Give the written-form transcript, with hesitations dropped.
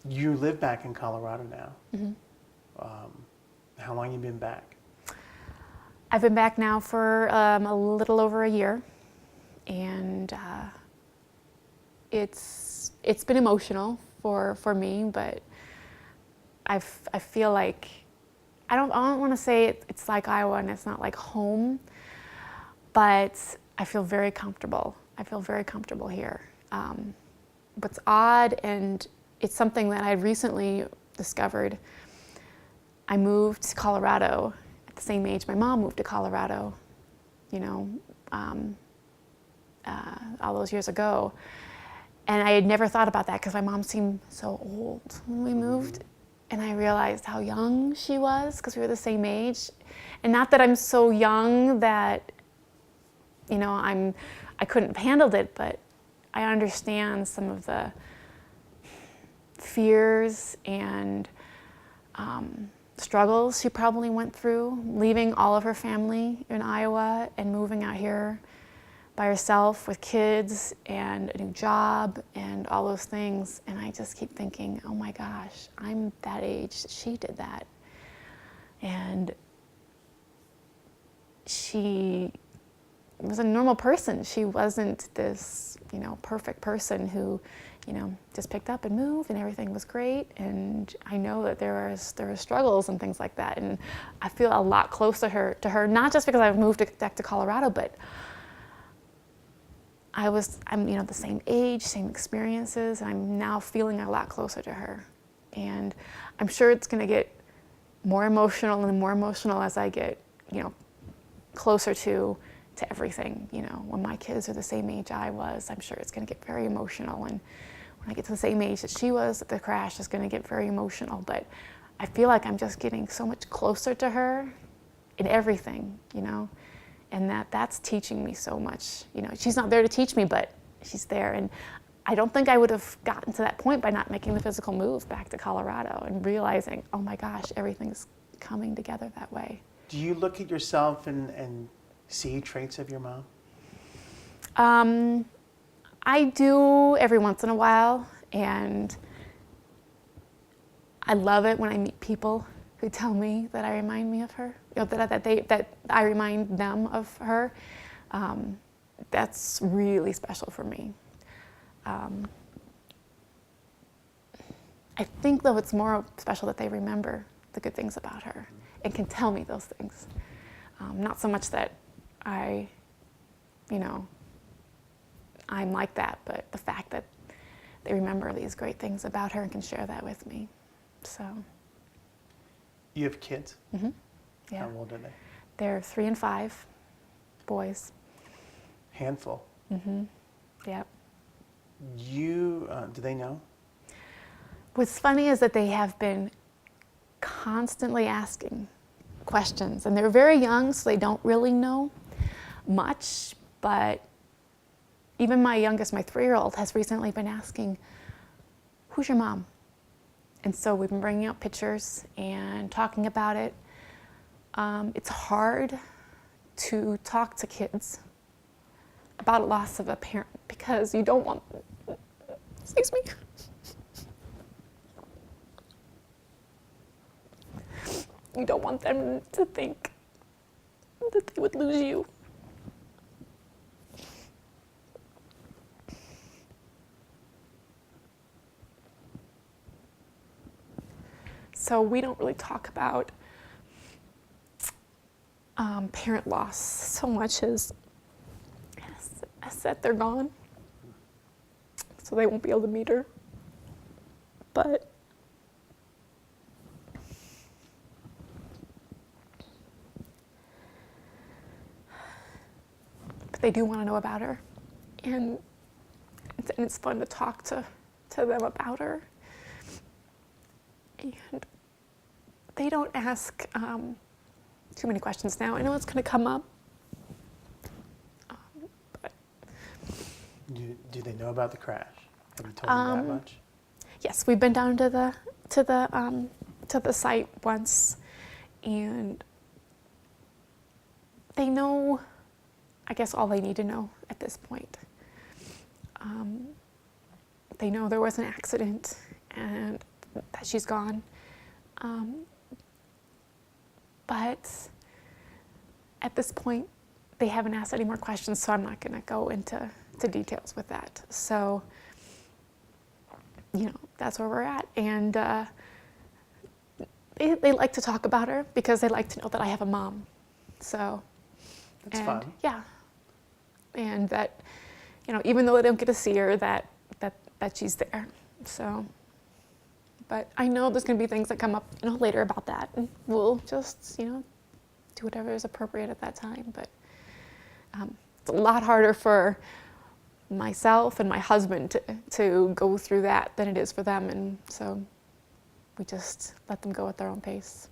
You live back in Colorado now. Mm-hmm. How long have you been back? I've been back now for a little over a year, and it's been emotional for me, but I feel like I don't want to say it's like Iowa and it's not like home, but I feel very comfortable. I feel very comfortable here. What's odd, and it's something that I recently discovered, I moved to Colorado at the same age my mom moved to Colorado, you know, all those years ago. And I had never thought about that because my mom seemed so old when we moved. And I realized how young she was because we were the same age. And not that I'm so young that, you know, I couldn't have handled it, but I understand some of the fears and struggles she probably went through, leaving all of her family in Iowa and moving out here by herself with kids and a new job and all those things. And I just keep thinking, oh my gosh, I'm that age, she did that. And she was a normal person. She wasn't this, you know, perfect person who, you know, just picked up and moved and everything was great. And I know that there are struggles and things like that. And I feel a lot closer to her, not just because I've moved back to Colorado, but I'm, you know, the same age, same experiences, and I'm now feeling a lot closer to her. And I'm sure it's going to get more emotional and more emotional as I get, you know, closer to everything. You know, when my kids are the same age I was, I'm sure it's going to get very emotional. And when I get to the same age that she was, the crash is going to get very emotional. But I feel like I'm just getting so much closer to her in everything, you know. And that's teaching me so much. You know, she's not there to teach me, but she's there. And I don't think I would have gotten to that point by not making the physical move back to Colorado and realizing, oh my gosh, everything's coming together that way. Do you look at yourself and see traits of your mom? I do every once in a while, and I love it when I meet people who tell me that I remind me of her, you know, that I remind them of her. That's really special for me. I think, though, it's more special that they remember the good things about her and can tell me those things. Not so much that I, you know, I'm like that, but the fact that they remember these great things about her and can share that with me. So. You have kids? Mm-hmm. Yeah. How old are they? They're 3 and 5, boys. Handful. Mm-hmm. Yep. Do they know? What's funny is that they have been constantly asking questions, and they're very young, so they don't really know much, but even my youngest, my 3-year-old, has recently been asking, who's your mom? And so we've been bringing out pictures and talking about it. It's hard to talk to kids about a loss of a parent because you don't want, excuse me, you don't want them to think that they would lose you. So we don't really talk about parent loss so much as that they're gone, so they won't be able to meet her. But they do want to know about her, and it's fun to talk to them about her. And they don't ask too many questions now. I know it's going to come up. But Do they know about the crash? Have you told them that much? Yes, we've been down to the site once, and they know, I guess, all they need to know at this point. they know there was an accident and that she's gone. But at this point, they haven't asked any more questions, so I'm not going to go into details with that. So, that's where we're at. And they like to talk about her because they like to know that I have a mom. So, That's fun. Yeah. And that, even though they don't get to see her, that she's there. So, but I know there's going to be things that come up, later about that, and we'll just, do whatever is appropriate at that time. But it's a lot harder for myself and my husband to go through that than it is for them, and so we just let them go at their own pace.